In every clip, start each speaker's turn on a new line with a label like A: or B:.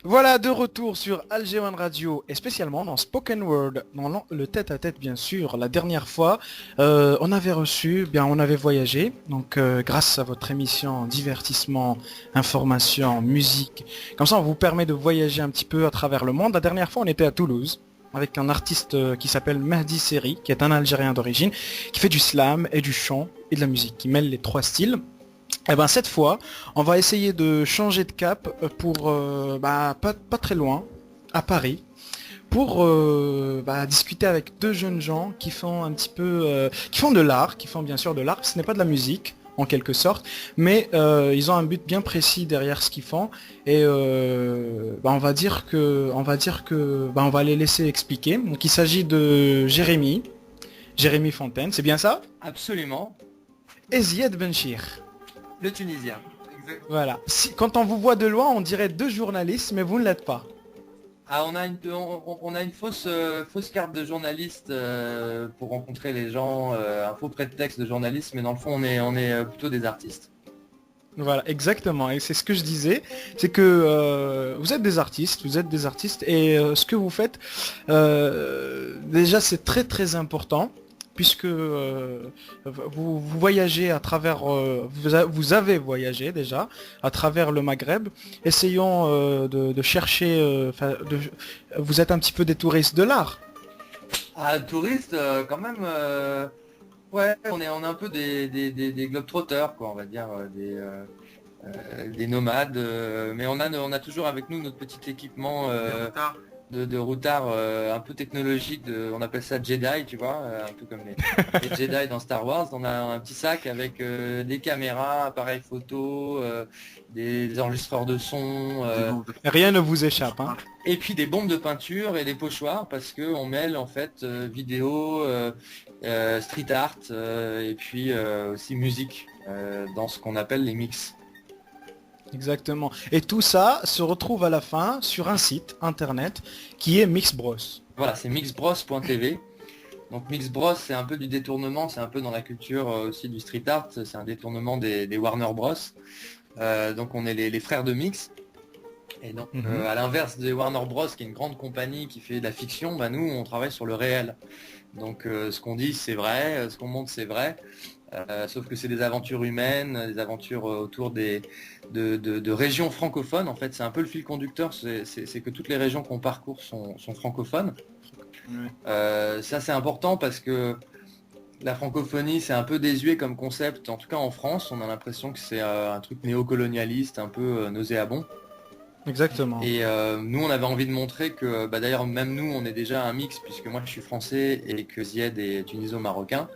A: Voilà, de retour sur Alger One Radio et spécialement dans Spoken Word, dans le tête-à-tête bien sûr. La dernière fois, on avait reçu, bien on avait voyagé, donc grâce à votre émission divertissement, information, musique, comme ça on vous permet de voyager un petit peu à travers le monde. La dernière fois on était à Toulouse avec un artiste qui s'appelle Mehdi Seri, qui est un Algérien d'origine, qui fait du slam et du chant et de la musique, qui mêle les trois styles. Et ben cette fois, on va essayer de changer de cap pour pas très loin, à Paris, pour discuter avec deux jeunes gens qui font un petit peu, qui font de l'art, qui font bien sûr de l'art. Ce n'est pas de la musique en quelque sorte, mais ils ont un but bien précis derrière ce qu'ils font. Et on va les laisser expliquer. Donc il s'agit de Jérémy Fontaine, c'est bien ça?
B: Absolument,
A: Et Ziad Benchir.
B: le Tunisien.
A: Voilà. Quand on vous voit de loin, on dirait deux journalistes, mais vous ne l'êtes pas.
B: Ah, on a une fausse carte de journaliste pour rencontrer les gens, un faux prétexte de journaliste, mais dans le fond, on est plutôt des artistes.
A: Voilà, exactement. Et c'est ce que je disais, c'est que vous êtes des artistes, et ce que vous faites, déjà c'est très très important, puisque vous voyagez à travers, vous avez voyagé déjà à travers le Maghreb. Essayons de chercher, vous êtes un petit peu des touristes de l'art.
B: Ah, touriste, quand même, ouais, on est un peu des globetrotters, quoi, on va dire, des nomades, mais on a toujours avec nous notre petit équipement de routard un peu technologique, on appelle ça Jedi, tu vois, un peu comme les Jedi dans Star Wars. On a un petit sac avec des caméras, appareils photo, des enregistreurs de son,
A: Rien ne vous échappe, hein.
B: et puis des bombes de peinture et des pochoirs parce que on mêle en fait vidéo, street art et puis aussi musique dans ce qu'on appelle les mix.
A: Exactement. Et tout ça se retrouve à la fin sur un site internet qui est Mixbros.
B: Voilà, c'est mixbros.tv. Donc Mixbros, c'est un peu du détournement, c'est un peu dans la culture aussi du street art, c'est un détournement des Warner Bros. Donc on est les frères de Mix. Et donc
A: Mhm.
B: à l'inverse des Warner Bros, qui est une grande compagnie qui fait de la fiction, bah, nous on travaille sur le réel. Donc ce qu'on dit c'est vrai, ce qu'on montre c'est vrai. Sauf que c'est des aventures humaines, des aventures autour de régions francophones. En fait, c'est un peu le fil conducteur, c'est que toutes les régions qu'on parcourt sont francophones.
A: Ouais.
B: Ça, c'est important parce que la francophonie, c'est un peu désuet comme concept. En tout cas, en France, on a l'impression que c'est un truc néocolonialiste, un peu nauséabond.
A: Exactement.
B: Et nous, on avait envie de montrer que, bah, d'ailleurs, même nous, on est déjà un mix, puisque moi, je suis français et que Zied est tuniso-marocain.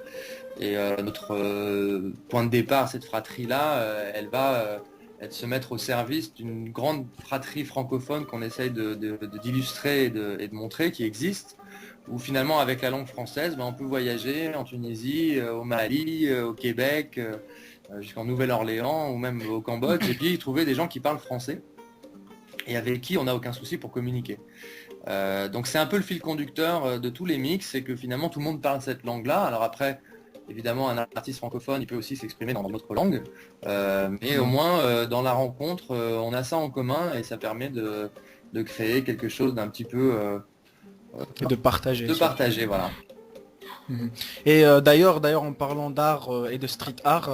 B: Et notre point de départ, cette fratrie-là, elle se mettre au service d'une grande fratrie francophone qu'on essaye d'illustrer et de montrer, qui existe, où finalement, avec la langue française, ben, on peut voyager en Tunisie, au Mali, au Québec, jusqu'en Nouvelle-Orléans ou même au Cambodge, et puis y trouver des gens qui parlent français et avec qui on n'a aucun souci pour communiquer. Donc c'est un peu le fil conducteur de tous les mix, c'est que finalement tout le monde parle cette langue-là. Alors après, évidemment, un artiste francophone, il peut aussi s'exprimer dans notre langue, mais au
A: Mhm.
B: moins dans la rencontre, on a ça en commun et ça permet de créer quelque chose d'un petit peu
A: Et de partager
B: de
A: surtout.
B: partager, voilà.
A: Mhm. Et d'ailleurs, en parlant d'art et de street art,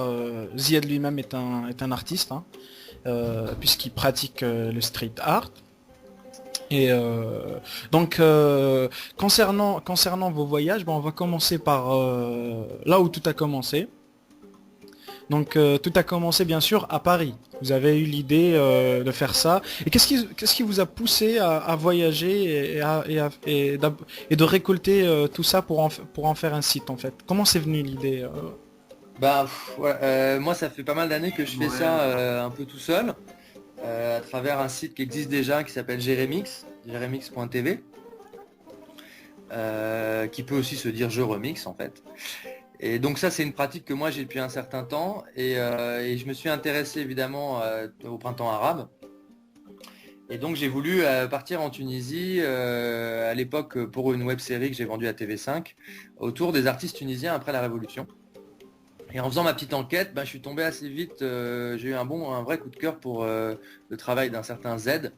A: Ziad lui-même est un artiste, hein, puisqu'il pratique le street art. Et donc, concernant vos voyages, bon, on va commencer par là où tout a commencé. Donc tout a commencé bien sûr à Paris. Vous avez eu l'idée de faire ça. Et qu'est-ce qui vous a poussé à voyager et de récolter tout ça pour en faire un site en fait? Comment c'est venu l'idée
B: Bah ouais, moi ça fait pas mal d'années que je fais ça un peu tout seul, à travers un site qui existe déjà qui s'appelle Jeremix, jeremix.tv, qui peut aussi se dire je remix en fait. Et donc ça c'est une pratique que moi j'ai depuis un certain temps et je me suis intéressé évidemment au printemps arabe. Et donc j'ai voulu partir en Tunisie à l'époque pour une web série que j'ai vendue à TV5 autour des artistes tunisiens après la Révolution. Et en faisant ma petite enquête, bah, je suis tombé assez vite, j'ai eu un vrai coup de cœur pour le travail d'un certain Z,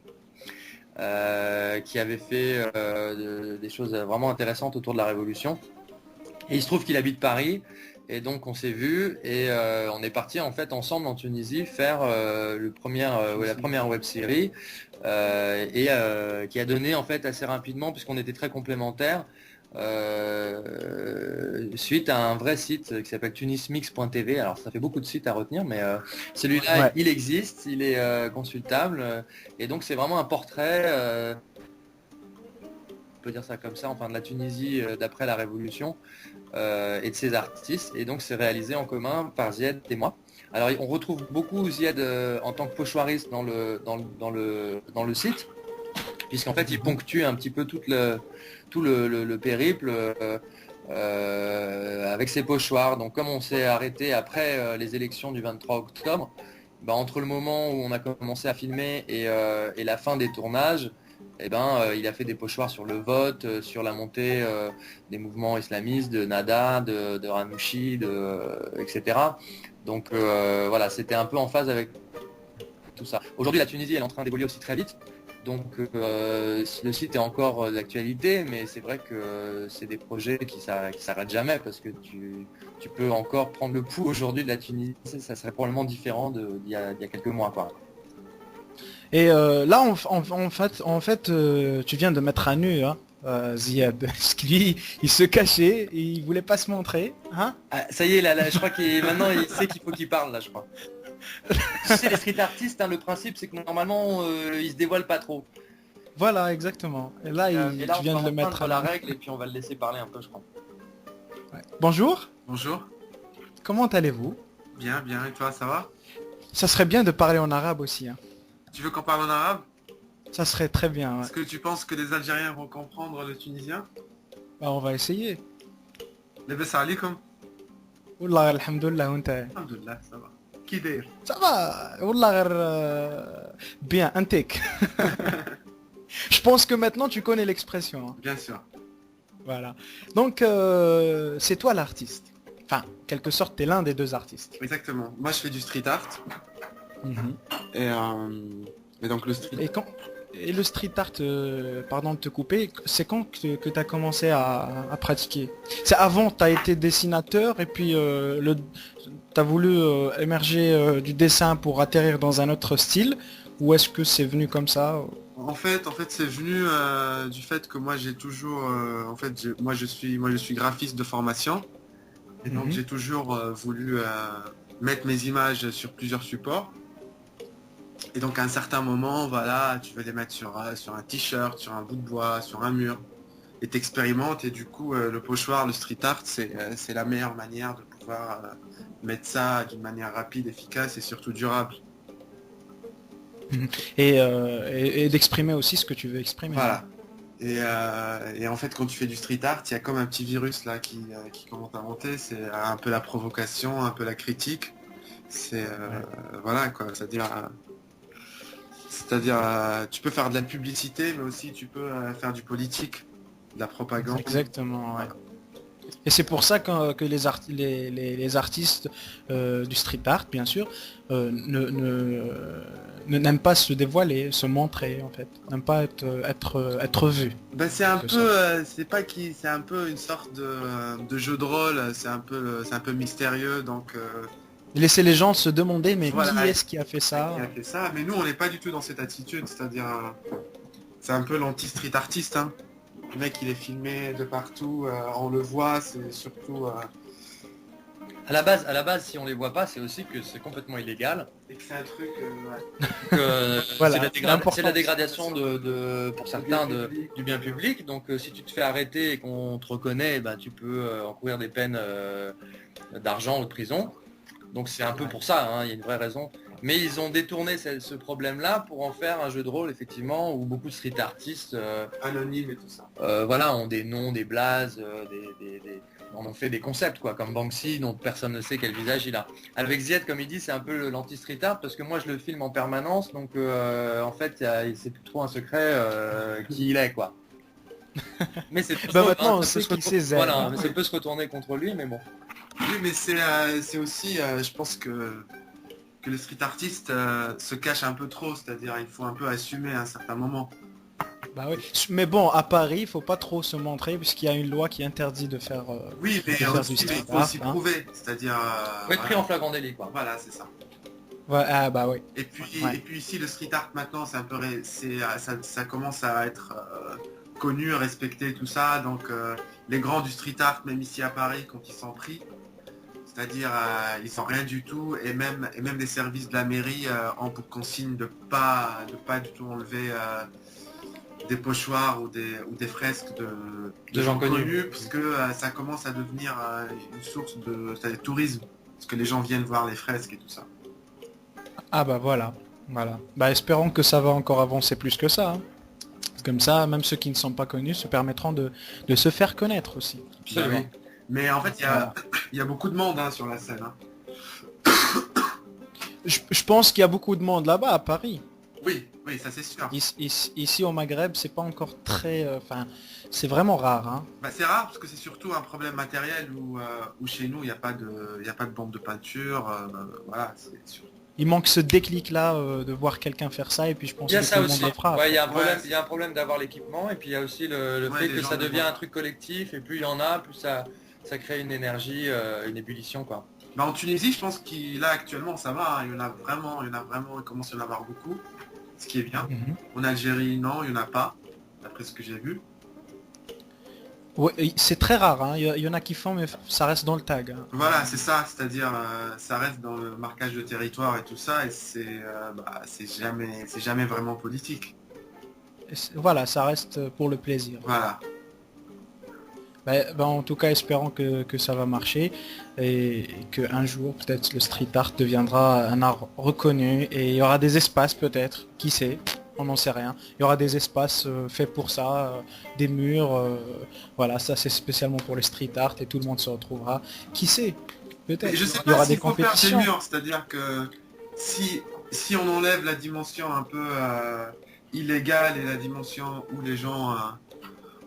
B: qui avait fait des choses vraiment intéressantes autour de la Révolution. Et il se trouve qu'il habite Paris, et donc on s'est vu et on est parti en fait ensemble en Tunisie faire la première web série qui a donné en fait assez rapidement, puisqu'on était très complémentaires, suite à un vrai site qui s'appelle tunismix.tv. Alors ça fait beaucoup de sites à retenir, mais celui-là
A: Ouais.
B: il existe, il est consultable, et donc c'est vraiment un portrait. On peut dire ça comme ça, enfin de la Tunisie d'après la Révolution et de ses artistes. Et donc c'est réalisé en commun par Zied et moi. Alors on retrouve beaucoup Zied en tant que pochoiriste dans le site, puisqu'en fait il ponctue un petit peu tout le périple avec ses pochoirs. Donc comme on s'est arrêté après les élections du 23 octobre, bah, entre le moment où on a commencé à filmer et la fin des tournages, il a fait des pochoirs sur le vote, sur la montée des mouvements islamistes, de Nada, de Ranouchi, etc. Donc voilà, c'était un peu en phase avec tout ça. Aujourd'hui, la Tunisie, elle est en train d'évoluer aussi très vite. Donc le site est encore d'actualité, mais c'est vrai que c'est des projets qui s'arrêtent jamais, parce que tu peux encore prendre le pouls aujourd'hui de la Tunisie. Ça serait probablement différent d'il y a quelques mois, quoi.
A: Et là, tu viens de mettre à nu, hein, Ziad. Parce que lui, il se cachait, et il voulait pas se montrer, hein.
B: Ah, ça y est, là, je crois qu'il maintenant il sait qu'il faut qu'il parle, là, je crois. Tu sais, les street artistes, hein, le principe c'est que normalement ils se dévoilent pas trop.
A: Voilà, exactement. Et là,
B: Et là
A: tu
B: on
A: viens
B: va
A: de le mettre
B: reprendre
A: à
B: la
A: nu.
B: règle et puis on va le laisser parler un peu, je crois.
A: Ouais. Bonjour,
C: Bonjour,
A: comment allez-vous?
C: bien, bien, et toi, ça va?
A: Ça serait bien de parler en arabe aussi, hein.
C: Tu veux qu'on parle en arabe?
A: Ça serait très bien, ouais.
C: Est-ce que tu penses que les Algériens vont comprendre le tunisien?
A: Bah, on va essayer.
C: Lebes alaikum.
A: Wallah, alhamdoulilah, وانت.
C: Alhamdulillah, ça va. Qui d'ailleurs?
A: Ça va, wallah, bien, intek. Je pense que maintenant tu connais l'expression, hein.
C: Bien sûr.
A: Voilà. Donc, c'est toi l'artiste. Enfin, quelque sorte, t'es l'un des deux artistes.
C: Exactement. Moi, je fais du street art. Et, donc le street...
A: Et le street art, pardon de te couper, c'est quand que tu as commencé à pratiquer? C'est avant, tu as été dessinateur et puis tu as voulu émerger du dessin pour atterrir dans un autre style, ou est-ce que c'est venu comme ça?
C: En fait, c'est venu du fait que moi, j'ai toujours... moi, je suis graphiste de formation. Et donc, j'ai toujours voulu mettre mes images sur plusieurs supports. Et donc à un certain moment, voilà, tu veux les mettre sur un t-shirt, sur un bout de bois, sur un mur, et t'expérimentes, et du coup le pochoir, le street art, c'est la meilleure manière de pouvoir mettre ça d'une manière rapide, efficace et surtout durable.
A: Et d'exprimer aussi ce que tu veux exprimer.
C: Voilà. Et en fait, quand tu fais du street art, il y a comme un petit virus là qui commence à monter, c'est un peu la provocation, un peu la critique. C'est voilà quoi, c'est-à-dire, tu peux faire de la publicité, mais aussi tu peux faire du politique, de la propagande.
A: Exactement, ouais. Et c'est pour ça que les artistes du street art, bien sûr, n'aiment pas se dévoiler, se montrer, en fait. N'aiment pas être vus.
C: Ben, c'est un peu, c'est un peu une sorte de jeu de rôle, c'est un peu mystérieux, donc...
A: Laisser les gens se demander, mais
C: voilà,
A: qui est-ce qui a fait ça?
C: Qui a fait ça? Mais nous, on n'est pas du tout dans cette attitude, c'est-à-dire, c'est un peu l'anti-street artiste, hein. Le mec, il est filmé de partout, on le voit, c'est surtout...
B: À la base, si on les voit pas, c'est aussi que c'est complètement illégal.
C: Et que c'est un truc...
A: Voilà,
B: c'est la dégradation pour certains du bien public. Donc si tu te fais arrêter et qu'on te reconnaît, bah, tu peux encourir des peines d'argent ou de prison. Donc c'est un peu pour ça, hein, il y a une vraie raison. Mais ils ont détourné ce problème-là pour en faire un jeu de rôle, effectivement, où beaucoup de street artistes
C: anonymes et tout ça.
B: voilà, ont des noms, des blazes, on en fait des concepts, quoi, comme Banksy, dont personne ne sait quel visage il a. Avec Zied, comme il dit, c'est un peu l'anti-street art, parce que moi je le filme en permanence, donc en fait c'est plus trop un secret qui il est, quoi. Mais c'est
A: maintenant on sait qui c'est Zied.
B: Voilà, mais ça peut se retourner contre lui, mais bon.
C: Oui, mais c'est aussi, je pense que le street artiste se cache un peu trop, c'est-à-dire il faut un peu assumer à un certain moment.
A: Bah oui. Mais bon, à Paris, il faut pas trop se montrer puisqu'il y a une loi qui interdit de faire.
C: Oui, mais
A: de faire
C: aussi,
A: du street
C: il faut aussi
A: art, hein.
C: prouver, c'est-à-dire...
B: Faut être pris en flagrant délit, quoi.
C: Voilà, c'est ça.
A: Ouais, ah bah oui.
C: Et puis,
A: Ouais.
C: et puis ici, le street art maintenant, c'est un peu, ça commence à être connu, respecté, tout ça. Donc les grands du street art, même ici à Paris, quand ils sont pris, c'est-à-dire ils sont rien du tout, et même les services de la mairie ont pour consigne de pas du tout enlever des pochoirs ou des fresques de gens connus, puisque ça commence à devenir une source de, c'est-à-dire, tourisme, parce que les gens viennent voir les fresques et tout ça.
A: Ah bah voilà. Voilà. Bah espérons que ça va encore avancer plus que ça, hein. Comme ça, même ceux qui ne sont pas connus se permettront de se faire connaître aussi.
B: Absolument.
C: Oui. Mais en fait, il y a beaucoup de monde hein, sur la scène. Hein.
A: Je pense qu'il y a beaucoup de monde là-bas à Paris.
C: Oui, ça c'est sûr.
A: Ici au Maghreb, c'est pas encore très... Enfin, c'est vraiment rare, hein.
C: Bah, c'est rare parce que c'est surtout un problème matériel où chez nous, il n'y a pas de bombe de peinture. Voilà, c'est sûr.
A: Il manque ce déclic-là de voir quelqu'un faire ça et puis je pense
B: Il y a
A: que
B: ça
A: tout le
B: aussi.
A: monde le fera.
B: Ouais, il y a un problème,
C: Ouais.
B: il y a un problème d'avoir l'équipement et puis il y a aussi le
C: Ouais,
B: fait
C: les
B: que
C: gens
B: ça
C: le
B: devient
C: voient.
B: un truc collectif et plus il y en a, plus ça crée une énergie, une ébullition quoi.
C: Bah, en Tunisie, je pense qu'il là actuellement ça va. Hein. Il y en a vraiment, il commence à y en avoir beaucoup, ce qui est bien.
A: Mhm.
C: En Algérie, non, il n'y en a pas, d'après ce que j'ai vu.
A: Ouais, c'est très rare, hein. Il y en a qui font, mais ça reste dans le tag, hein.
C: Voilà, c'est ça, c'est-à-dire ça reste dans le marquage de territoire et tout ça, et c'est jamais vraiment politique.
A: Voilà, ça reste pour le plaisir.
C: Voilà.
A: Bah, en tout cas, espérons que ça va marcher et qu'un jour, peut-être, le street art deviendra un art reconnu et il y aura des espaces, peut-être, qui sait, on n'en sait rien. Il y aura des espaces faits pour ça, des murs, voilà, ça c'est spécialement pour le street art et tout le monde se retrouvera. Qui sait, peut-être,
C: Et je sais
A: il y aura
C: pas
A: des
C: s'il faut faire des
A: compétitions.
C: murs, c'est-à-dire que si on enlève la dimension un peu illégale et la dimension où les gens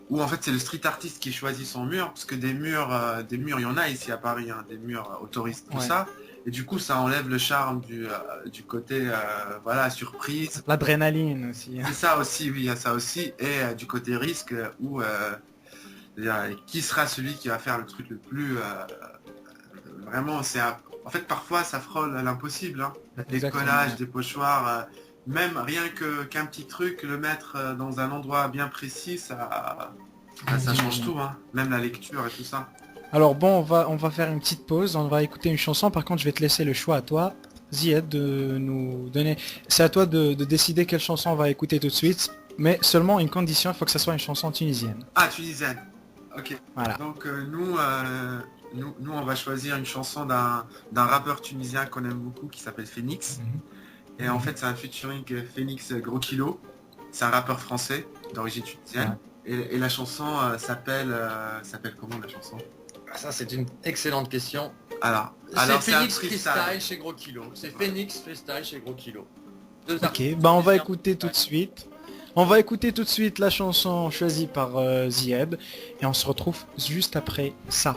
C: où en fait c'est le street artiste qui choisit son mur, parce que des murs, il y en a ici à Paris, hein, des murs autoristes, tout
A: Ouais.
C: ça, et du coup ça enlève le charme du côté voilà, surprise.
A: L'adrénaline aussi.
C: C'est ça aussi, oui, il y a ça aussi, et du côté risque où qui sera celui qui va faire le truc le plus vraiment en fait parfois ça frôle à l'impossible, hein. Des
A: Exactement.
C: collages, des pochoirs, même rien qu'un petit truc, le mettre dans un endroit bien précis, ça change tout, hein. Même la lecture et tout ça.
A: Alors bon, on va faire une petite pause, on va écouter une chanson, par contre je vais te laisser le choix à toi, Zied, de nous donner... C'est à toi de décider quelle chanson on va écouter tout de suite, mais seulement une condition, il faut que ça soit une chanson tunisienne.
C: Ah, tunisienne. Ok.
A: Voilà.
C: Donc nous on va choisir une chanson d'un rappeur tunisien qu'on aime beaucoup qui s'appelle Phoenix. Et en fait c'est un featuring Phoenix Gros Kilo. C'est un rappeur français d'origine tunisienne. Et la chanson s'appelle comment la chanson?
B: Ah, ça c'est une excellente question.
C: Alors
B: C'est
C: c'est un
B: Phoenix Freestyle chez Gros Kilo. C'est Phoenix Freestyle chez Gros Kilo.
A: Ok, bah on va écouter tout de suite. On va écouter tout de suite la chanson choisie par Zied, et on se retrouve juste après ça.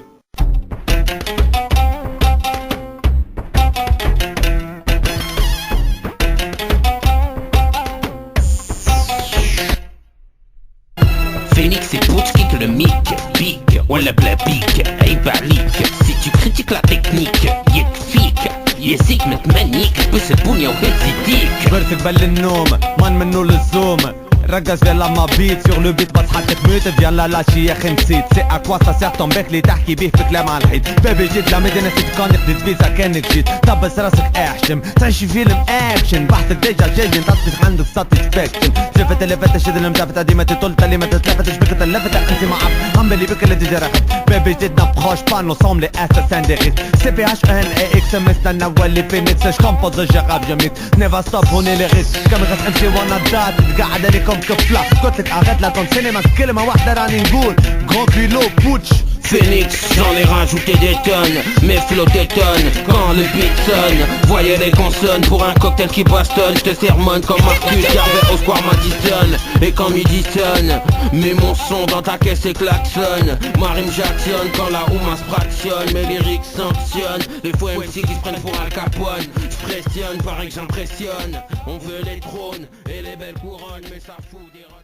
D: Phoenix et Butch kick le mic, big, ولا بلا بيك عيب عليك. Si tu critiques la technique يكفيك يزيك متمنيك بس البنية وهزيتيك.
E: برتك بل النوم من منو للزوم. رقص viens la ma beat sur le beat بصحى تموت viens la lâcher يا اخي نسيت. C'est à quoi ça sert ton bec اللي تحكي بيه في كلام على الحيط. بيبي جيت لمدينة تتكون خديت فيزا كانك جيت. طبس راسك احشم تعيش فيلم اكشن. بحثك ديجا جاي تطبخ عندك ساتسفاكشن. شفت اللي فات شد المتابعة ديما تطول تالي ما تتلفتش بك تلفتها انت ما عرف عم بالي بك اللي تجي رخت. بيبي جيت نبخوش بانو صوم لي اساسا دغيت. سي بي اش ان اي اكس مستنى ولي فينيكس شكمبوز الجغاب جميت. نيفا ستوب هوني لي غيت كم غس امشي وانا دات تقعد عليكم كفلة. قلتلك arrête la ton cinéma كلمة واحدة راني نقول Gros Kilo Butch.
D: Phoenix, j'en ai rajouté des tonnes, mes flots détonnent quand le beat sonne. Voyez les consonnes pour un cocktail qui bastonne. J'te sermonne comme Marcus Garvey au Square Madison. Et quand midi sonne, mets mon son dans ta caisse et klaxonne. Ma rime Jackson quand la Ouma se fractionne. Mes lyrics sanctionnent les faux MC qui se prennent pour Al Capone. J'pressionne, pareil que j'impressionne. On veut les trônes et les belles couronnes, mais ça fout des rottes.